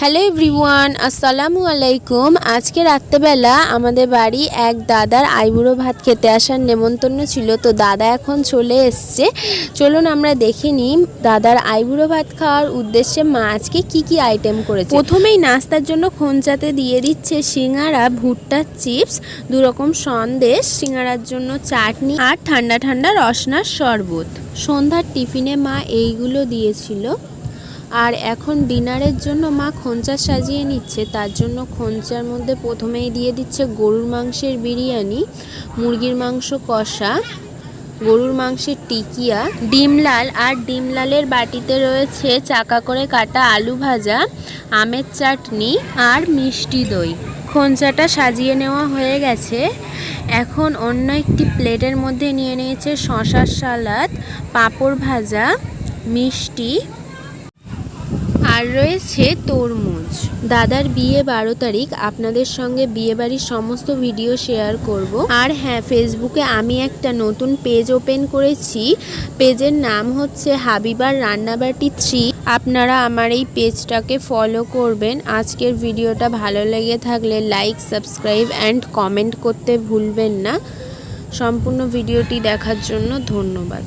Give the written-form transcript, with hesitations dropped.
Hello everyone, আসসালামু আলাইকুম। আজকে রাত্রেবেলা আমাদের বাড়ি এক দাদার আইবুড়ো ভাত খেতে আসার নেমন্তন্ন ছিল। তো দাদা এখন চলে এসছে। চলুন আমরা দেখে নিই দাদার আইবুড়ো ভাত খাওয়ার উদ্দেশ্যে মা আজকে কী কী আইটেম করেছে। প্রথমেই নাস্তার জন্য খোঞ্চাতে দিয়ে দিচ্ছে সিঙ্গারা, ভুট্টার চিপস, দুরকম সন্দেশ, সিঙ্গারার জন্য চাটনি আর ঠান্ডা ঠান্ডা রসনার শরবত। সন্ধ্যার টিফিনে মা এইগুলো দিয়েছিল। আর এখন ডিনারের জন্য মা খোঞ্চা সাজিয়ে নিচ্ছে। তার জন্য খোঞ্চার মধ্যে প্রথমেই দিয়ে দিচ্ছে গরুর মাংসের বিরিয়ানি, মুরগির মাংস কষা, গরুর মাংসের টিকিয়া, ডিমলাল, আর ডিমলালের বাটিতে রয়েছে চাকা করে কাটা আলু ভাজা, আমের চাটনি আর মিষ্টি দই। খোঞ্চাটা সাজিয়ে নেওয়া হয়ে গেছে। এখন অন্য একটি প্লেটের মধ্যে নিয়ে নিয়েছে শশার সালাদ, পাঁপড় ভাজা, মিষ্টি আর রয়েছে তরমুজ। দাদার বিয়ে 12 তারিখ। আপনাদের সঙ্গে বিয়েবাড়ির সমস্ত ভিডিও শেয়ার করব। আর হ্যাঁ, ফেসবুকে আমি একটা নতুন পেজ ওপেন করেছি। পেজের নাম হচ্ছে হাবিবার রান্নাবাটি 3। আপনারা আমার এই পেজটাকে ফলো করবেন। আজকের ভিডিওটা ভালো লেগে থাকলে লাইক, সাবস্ক্রাইব অ্যান্ড কমেন্ট করতে ভুলবেন না। সম্পূর্ণ ভিডিওটি দেখার জন্য ধন্যবাদ।